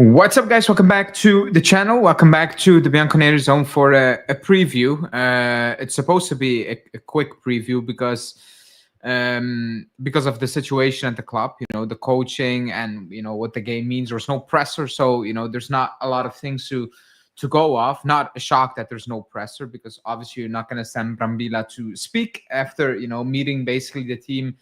What's up, guys? Welcome back to the channel. Welcome back to the Bianconeri zone for a preview. It's supposed to be a quick preview because of the situation at the club, the coaching and what the game means. There's no presser, so there's not a lot of things to go off. Not a shock that there's no presser, because obviously you're not going to send Bramila to speak after meeting basically the team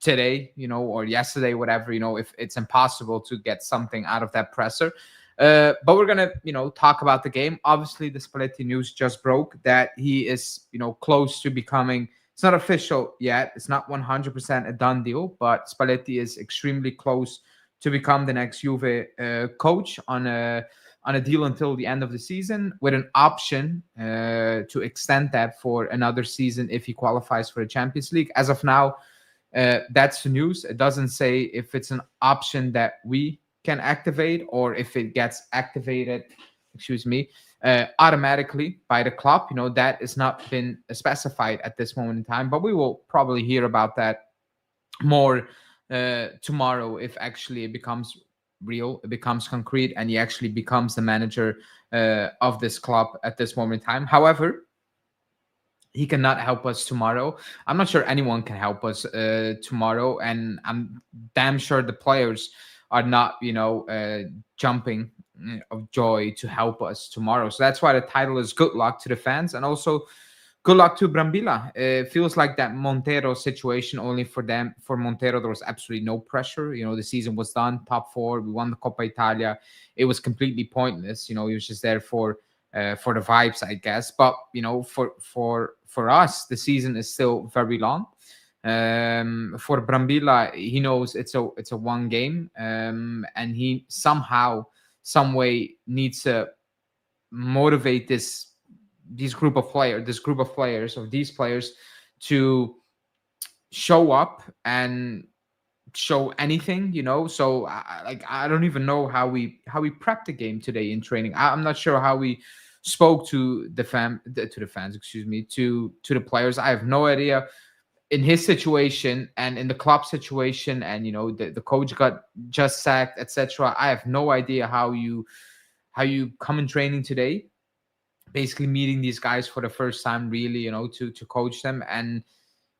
today, or yesterday, whatever. If it's impossible to get something out of that presser. But we're gonna talk about the game. Obviously the Spalletti news just broke that he is close to becoming, it's not official yet, it's not 100% a done deal, but Spalletti is extremely close to become the next Juve coach on a deal until the end of the season, with an option to extend that for another season if he qualifies for the Champions League. As of now, that's the news. It doesn't say if it's an option that we can activate or if it gets activated, automatically by the club. That has not been specified at this moment in time, but we will probably hear about that more tomorrow, if actually it becomes real, it becomes concrete, and he actually becomes the manager of this club at this moment in time. However, he cannot help us tomorrow. I'm not sure anyone can help us tomorrow, and I'm damn sure the players are not jumping of joy to help us tomorrow. So that's why the title is good luck to the fans, and also good luck to Bramila. It feels like that Montero situation, only for them. For Montero, there was absolutely no pressure. The season was done, top four. We won the Coppa Italia. It was completely pointless. He was just there for the vibes, I guess. But for us, the season is still very long. For Bramila, he knows it's a one game, and he somehow, some way needs to motivate this group of players to show up and show anything, so I don't even know how we prepped the game today in training. I'm not sure how we spoke to the fans, to the players. I have no idea. In his situation and in the club situation, and the coach got just sacked, etc. I have no idea how you come in training today, basically meeting these guys for the first time, really, to coach them and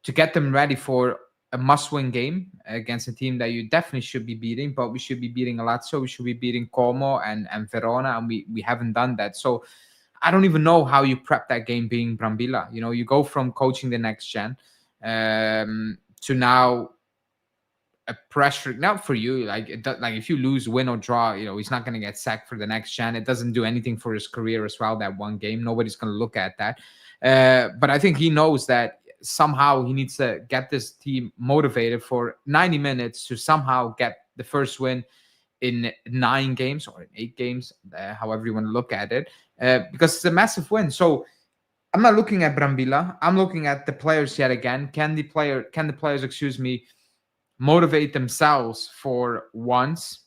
to get them ready for a must-win game against a team that you definitely should be beating. But we should be beating Lazio, we should be beating Como and Verona, and we haven't done that. So I don't even know how you prep that game, being Bramila. You go from coaching the next gen to now a pressure, not for you, like if you lose, win or draw, he's not going to get sacked for the next gen. It doesn't do anything for his career as well, that one game. Nobody's going to look at that. But I think he knows that somehow he needs to get this team motivated for 90 minutes to somehow get the first win in 9 games or in 8 games, however you want to look at it, because it's a massive win. So I'm not looking at Bramila. I'm looking at the players yet again. Can the players, motivate themselves for once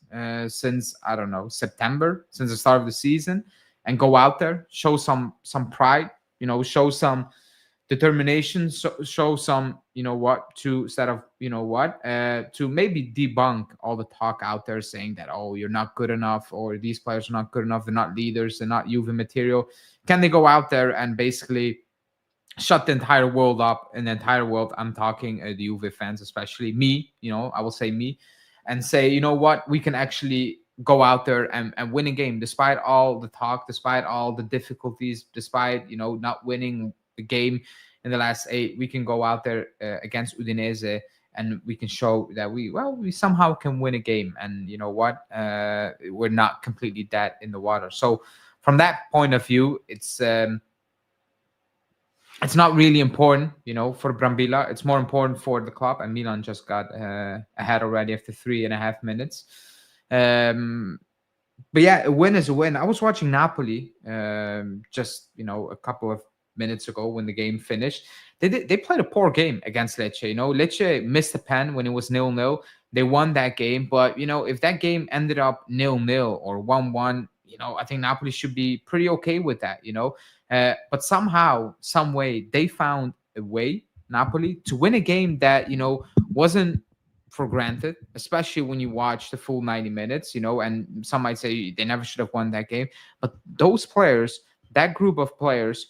since, I don't know, September, since the start of the season, and go out there, show some pride, show some determination, show some, to maybe debunk all the talk out there saying that, oh, you're not good enough, or these players are not good enough, they're not leaders, they're not Juve material. Can they go out there and basically shut the entire world up? In the entire world, I'm talking the Juve fans, especially me, I will say me, and say, what, we can actually go out there and win a game, despite all the talk, despite all the difficulties, despite, not winning the game in the last 8. We can go out there against Udinese, and we can show that we somehow can win a game. And we're not completely dead in the water. So from that point of view, it's not really important, for Bramila. It's more important for the club. And Milan just got ahead already after 3.5 minutes. But yeah, a win is a win. I was watching Napoli just a couple of minutes ago when the game finished. They played a poor game against Lecce. Lecce missed a pen when it was 0-0. They won that game, but if that game ended up 0-0 or 1-1, I think Napoli should be pretty okay with that. But somehow, some way, they found a way, Napoli, to win a game that wasn't for granted, especially when you watch the full 90 minutes, and some might say they never should have won that game. But those players, that group of players,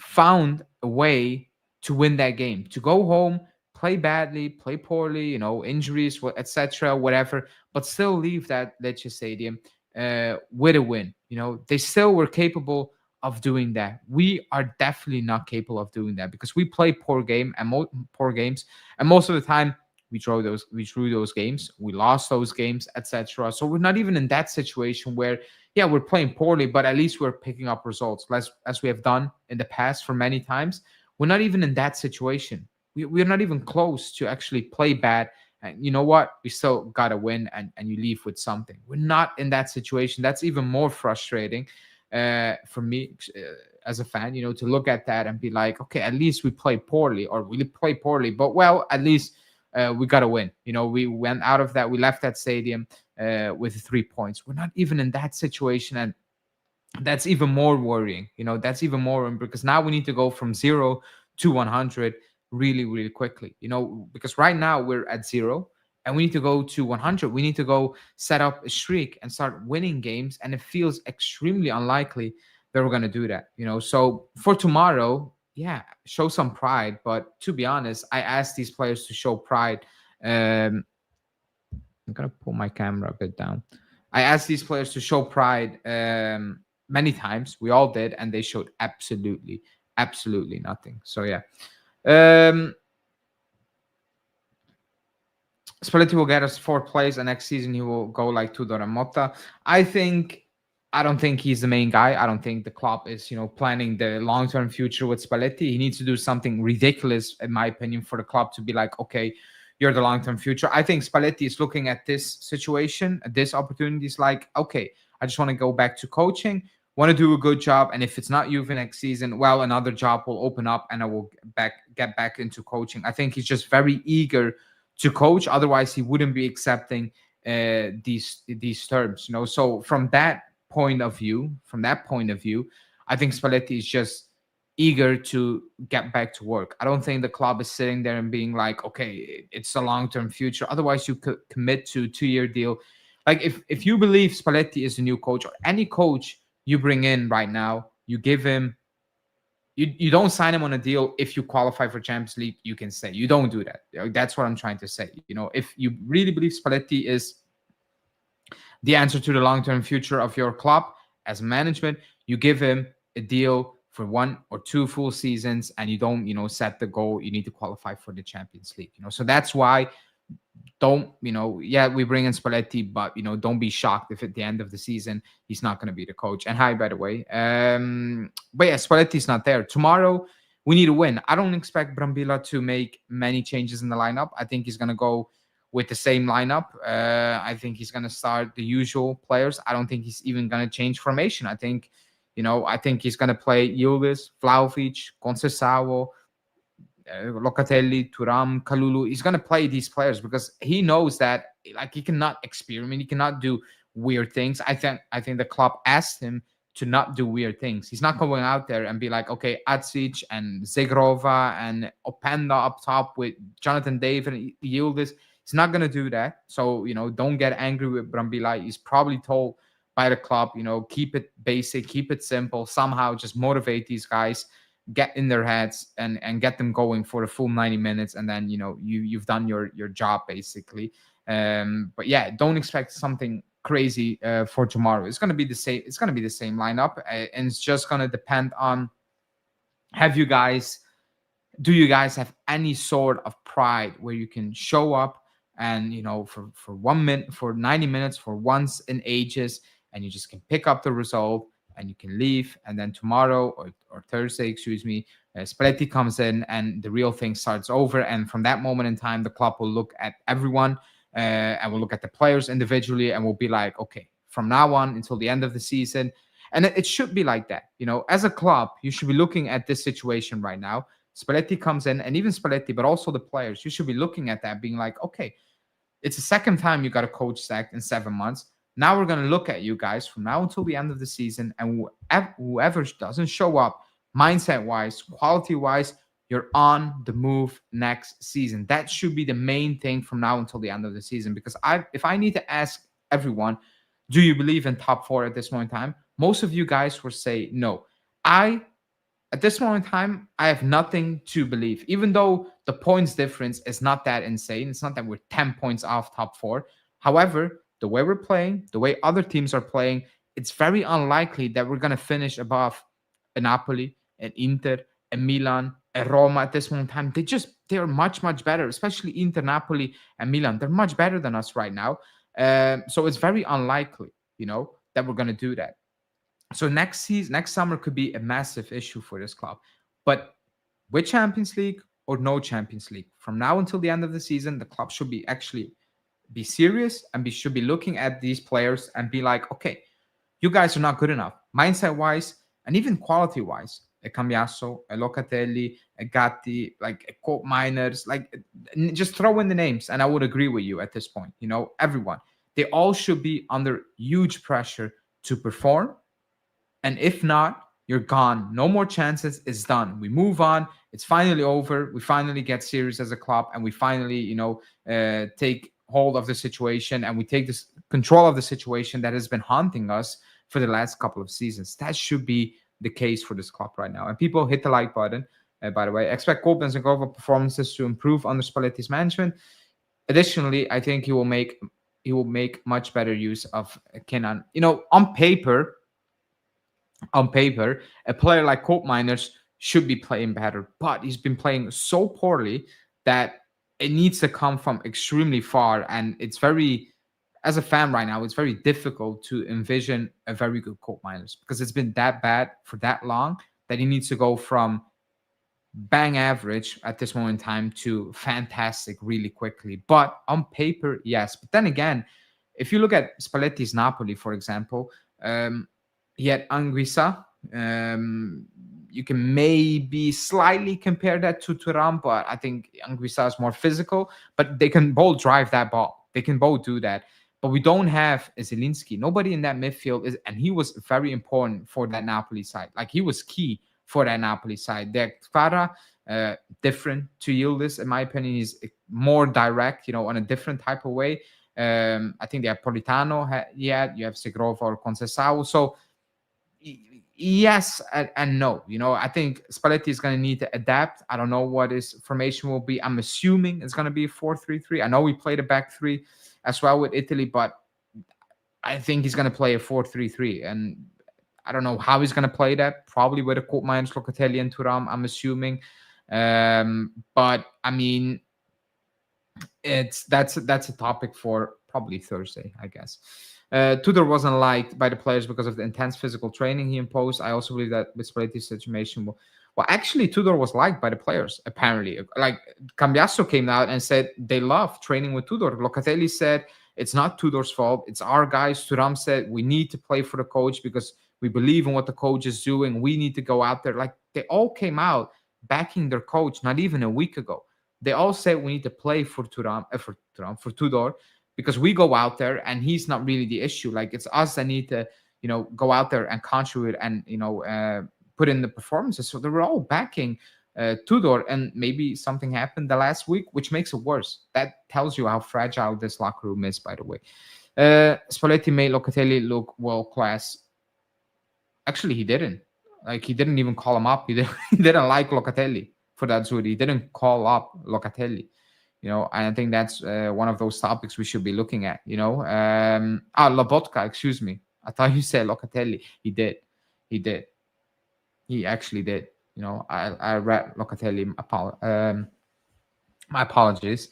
found a way to win that game, to go home, play badly, play poorly, injuries, etc., whatever, but still leave that Lecce Stadium with a win. They still were capable of doing that. We are definitely not capable of doing that because we play poor games, and most of the time we drew those games, we lost those games, etc. So we're not even in that situation where, yeah, we're playing poorly, but at least we're picking up results, as we have done in the past for many times. We're not even in that situation. We're not even close to actually play bad. And you know what? We still got to win, and you leave with something. We're not in that situation. That's even more frustrating for me as a fan, to look at that and be like, okay, at least we play poorly, or we play poorly, but well, at least we got to win. We went out of that. We left that stadium with 3 points. We're not even in that situation. And that's even more worrying. That's even more worrying because now we need to go from 0 to 100 really, really quickly, because right now we're at 0 and we need to go to 100. We need to go set up a streak and start winning games. And it feels extremely unlikely that we're going to do that, So for tomorrow, yeah, show some pride. But to be honest, I asked these players to show pride. I'm going to pull my camera a bit down. I asked these players to show pride many times. We all did, and they showed absolutely, absolutely nothing. So yeah. Spalletti will get us 4th place, and next season he will go like Tudor and Motta. I don't think he's the main guy. I don't think the club is, planning the long-term future with Spalletti. He needs to do something ridiculous, in my opinion, for the club to be like, okay, you're the long-term future. I think Spalletti is looking at this situation, at this opportunity, is like, okay, I just want to go back to coaching, want to do a good job, and if it's not Juve next season, well, another job will open up, and I will get back into coaching. I think he's just very eager to coach. Otherwise, he wouldn't be accepting these terms. So from that point of view, I think Spalletti is just eager to get back to work. I don't think the club is sitting there and being like, okay, it's a long-term future. Otherwise, you could commit to a 2-year deal. Like if you believe Spalletti is a new coach, or any coach you bring in right now, you give him, you don't sign him on a deal. If you qualify for Champions League, you can stay. You don't do that. That's what I'm trying to say. If you really believe Spalletti is the answer to the long-term future of your club as management, you give him a deal for 1 or 2 full seasons, and you don't, set the goal. You need to qualify for the Champions League. So that's why don't, we bring in Spalletti, but, don't be shocked if at the end of the season he's not going to be the coach. And hi, by the way. But yeah, Spalletti's not there. Tomorrow, we need to win. I don't expect Bramila to make many changes in the lineup. I think he's going to go with the same lineup. I think he's going to start the usual players. I don't think he's even going to change formation. I think he's going to play Yildiz, Vlahovic, Conceição, Locatelli, Thuram, Kalulu. He's going to play these players because he knows that he cannot experiment. He cannot do weird things. I think the club asked him to not do weird things. He's not going out there and be like, okay, Atsic and Zegrova and Openda up top with Jonathan David and Yildiz. He's not going to do that. So, don't get angry with Bramila. He's probably told by the club, keep it basic, keep it simple, somehow just motivate these guys, get in their heads and get them going for the full 90 minutes. And then, you've done your job basically. But yeah, don't expect something crazy for tomorrow. It's going to be the same. It's going to be the same lineup. And it's just going to depend on, do you guys have any sort of pride where you can show up and, for 1 minute, for 90 minutes, for once in ages, and you just can pick up the result and you can leave. And then tomorrow or Thursday, Spalletti comes in and the real thing starts over. And from that moment in time, the club will look at everyone and we'll look at the players individually and we'll be like, okay, from now on until the end of the season. And it should be like that. As a club, you should be looking at this situation right now. Spalletti comes in, and even Spalletti, but also the players, you should be looking at that being like, okay, it's the second time you got a coach sacked in 7 months. Now we're going to look at you guys from now until the end of the season, and whoever doesn't show up mindset-wise, quality-wise, you're on the move next season. That should be the main thing from now until the end of the season. Because if I need to ask everyone, do you believe in top four at this moment in time? Most of you guys will say no. I At this moment in time, I have nothing to believe, even though the points difference is not that insane. It's not that we're 10 points off top four. However, the way we're playing, the way other teams are playing, it's very unlikely that we're going to finish above a Napoli, an Inter, a Milan, a Roma at this moment in time. They're much, much better, especially Inter, Napoli, and Milan. They're much better than us right now. So it's very unlikely, that we're going to do that. So next summer could be a massive issue for this club. But with Champions League or no Champions League, from now until the end of the season, the club should be serious and should be looking at these players and be like, okay, you guys are not good enough, mindset wise and even quality wise. A Cambiasso, a Locatelli, a Gatti, like a Colt Miners, like just throw in the names, and I would agree with you at this point. Everyone, they all should be under huge pressure to perform. And if not, you're gone. No more chances. It's done. We move on. It's finally over. We finally get serious as a club, and we finally, take hold of the situation, and we take this control of the situation that has been haunting us for the last couple of seasons. That should be the case for this club right now. And people, hit the like button. By the way, expect Colt and Zagova performances to improve under Spalletti's management. Additionally, I think he will make much better use of Kenan. On paper, a player like Colt Miners should be playing better, but he's been playing so poorly that it needs to come from extremely far. And it's as a fan right now, it's very difficult to envision a very good Colt Miners, because it's been that bad for that long that he needs to go from bang average at this moment in time to fantastic really quickly. But on paper, yes. But then again, if you look at Spalletti's Napoli, for example, he had Anguissa. You can maybe slightly compare that to Thuram, but I think Anguissa is more physical. But they can both drive that ball. They can both do that. But we don't have Zielinski. Nobody in that midfield is, and he was very important for that Napoli side. Like, he was key for that Napoli side. There, Kvara, different to Yildiz, in my opinion. He's more direct, on a different type of way. I think they have Politano. You have Segrova or Conceição. So yes and no. I think Spalletti is going to need to adapt. I don't know what his formation will be. I'm assuming it's going to be 4-3-3. I know we played a back three as well with Italy, but I think he's going to play a 4-3-3. And I don't know how he's going to play that. Probably with a Colt Miners, Locatelli, and Thuram, I'm assuming. But I mean, that's a topic for probably Thursday, I guess. Tudor wasn't liked by the players because of the intense physical training he imposed. I also believe that with Spalletti's situation, well, actually, Tudor was liked by the players, apparently. Like, Cambiasso came out and said they love training with Tudor. Locatelli said it's not Tudor's fault. It's our guys. Thuram said we need to play for the coach because we believe in what the coach is doing. We need to go out there. Like, they all came out backing their coach not even a week ago. They all said we need to play for for Tudor, because we go out there and he's not really the issue. Like, it's us that need to, go out there and contribute and, put in the performances. So they were all backing Tudor, and maybe something happened the last week, which makes it worse. That tells you how fragile this locker room is, by the way. Spalletti made Locatelli look world-class. Actually, he didn't. Like, he didn't even call him up. He didn't like Locatelli for that Zuri. He didn't call up Locatelli. I think that's one of those topics we should be looking at. Lobotka, excuse me. I thought you said Locatelli. He did. He actually did. I read Locatelli. My apologies.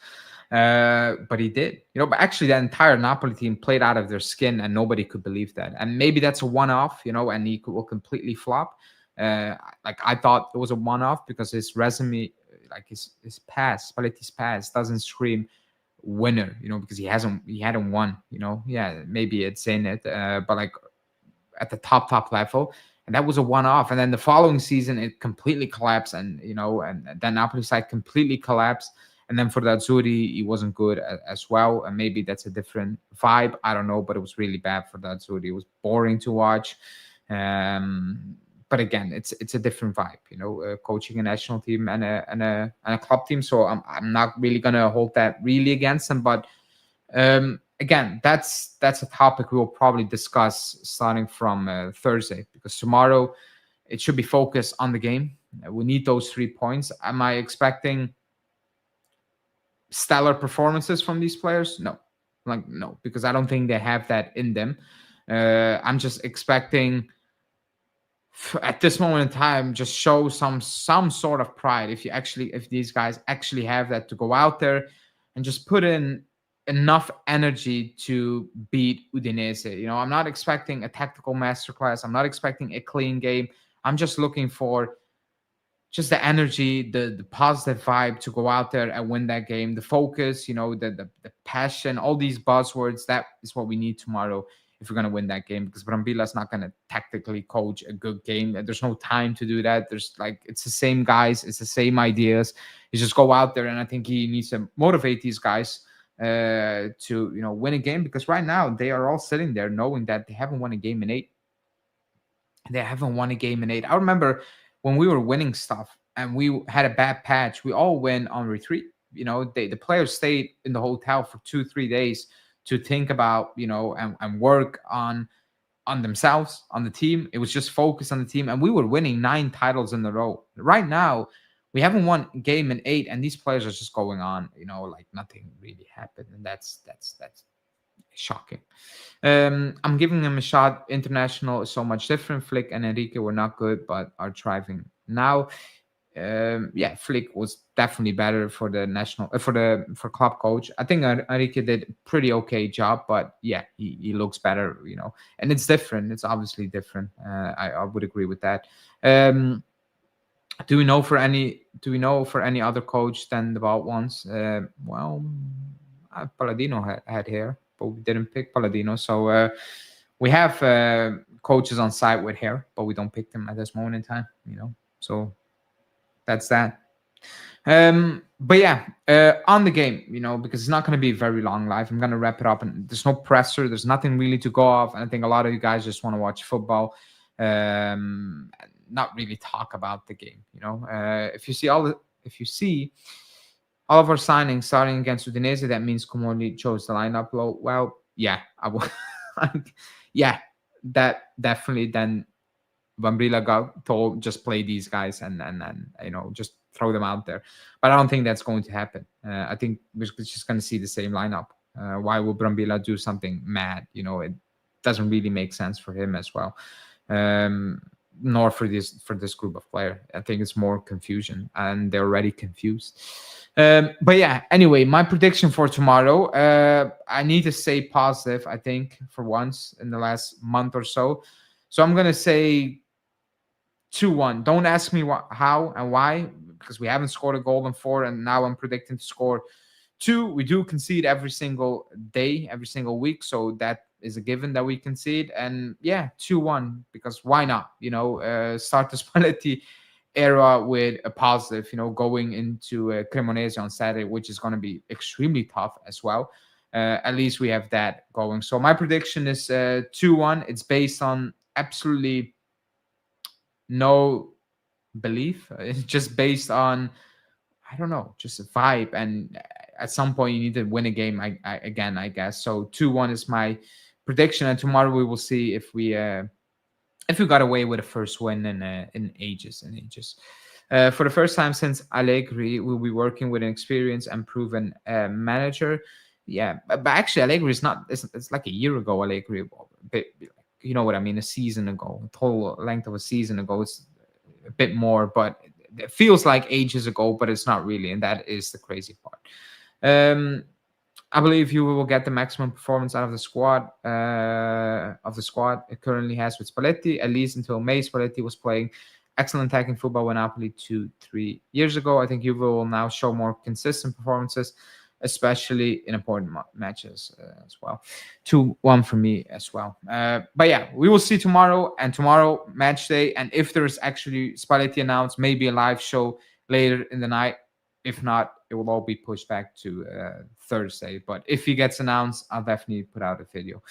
But he did. But actually, the entire Napoli team played out of their skin, and nobody could believe that. And maybe that's a one-off, and he will completely flop. Like, I thought it was a one-off because his resume, like his past, Spalletti's past, doesn't scream winner, because he hadn't won, yeah, maybe it's in it, but like at the top level. And that was a one-off. And then the following season, it completely collapsed, and then Napoli side completely collapsed. And then for that Zuri, he wasn't good as well. And maybe that's a different vibe. I don't know, but it was really bad for that Zuri. It was boring to watch. But but again, it's a different vibe, coaching a national team and a club team. So I'm not really gonna hold that really against them. But again, that's a topic we will probably discuss starting from Thursday, because tomorrow it should be focused on the game. We need those 3 points. Am I expecting stellar performances from these players? No, no, because I don't think they have that in them. I'm just expecting at this moment in time, just show some sort of pride. If these guys actually have that, to go out there and just put in enough energy to beat Udinese. I'm not expecting a tactical masterclass. I'm not expecting a clean game. I'm just looking for just the energy, the positive vibe to go out there and win that game. The focus, the passion, all these buzzwords. That is what we need tomorrow if we're going to win that game, because Bramila is not going to tactically coach a good game. There's no time to do that. It's the same guys, it's the same ideas. You just go out there, and I think he needs to motivate these guys to win a game, because right now they are all sitting there knowing that they haven't won a game in 8. They haven't won a game in 8. I remember when we were winning stuff and we had a bad patch, we all went on retreat. The players stayed in the hotel for 2-3 days to think about, and work on themselves, on the team. It was just focused on the team, and we were winning 9 titles in a row. Right now, we haven't won a game in 8, and these players are just going on, like nothing really happened, and that's shocking. I'm giving them a shot. International is so much different. Flick and Enrique were not good, but are thriving now. Flick was definitely better for the national for club coach. I think Enrique did a pretty okay job, but yeah, he looks better, and it's different. It's obviously different. I would agree with that. Do we know for any other coach than the Vault ones? Palladino had hair, but we didn't pick Palladino. So we have coaches on site with hair, but we don't pick them at this moment in time. So that's that. But yeah, on the game, because it's not going to be very long live. I'm going to wrap it up, and there's no presser. There's nothing really to go off. And I think a lot of you guys just want to watch football, not really talk about the game. If you see all of our signings starting against Udinese, that means Comoli chose the lineup low. Well, yeah, I will. Yeah, that definitely. Then Bramila got told just play these guys and just throw them out there. But I don't think that's going to happen. I think we're just going to see the same lineup. Why would Bramila do something mad? It doesn't really make sense for him as well, nor for this group of players. I think it's more confusion, and they're already confused. But yeah, anyway, my prediction for tomorrow, I need to say positive, I think, for once in the last month or so. So I'm going to say 2-1. Don't ask me how and why, because we haven't scored a goal in 4, and now I'm predicting to score 2. We do concede every single day, every single week, so that is a given that we concede. And yeah, 2-1, because why not? Start the Spalletti era with a positive, going into Cremonese on Saturday, which is going to be extremely tough as well. At least we have that going. So my prediction is 2-1. It's based on absolutely no belief. It's just based on, I don't know, just a vibe. And at some point you need to win a game again, I guess. So 2-1 is my prediction. And tomorrow we will see if we got away with a first win in ages and ages. For the first time since Allegri, we'll be working with an experienced and proven manager. Yeah, but actually Allegri is not. It's like a year ago. Allegri, you know what I mean? A season ago, the total length of a season ago. It's a bit more, but it feels like ages ago, but it's not really, and that is the crazy part. I believe you will get the maximum performance out of the squad. It currently has with Spalletti, at least until May. Spalletti was playing excellent attacking football with Napoli 2-3 years ago. I think Juve will now show more consistent performances, especially in important matches as well. 2-1 for me as well. But yeah, we will see tomorrow, and tomorrow match day. And if there's actually Spalletti announced, maybe a live show later in the night. If not, it will all be pushed back to Thursday. But if he gets announced, I'll definitely put out a video.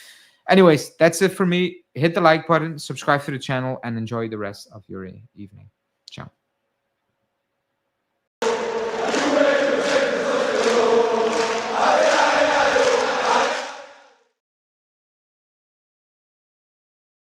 Anyways, that's it for me. Hit the like button, subscribe to the channel, and enjoy the rest of your evening.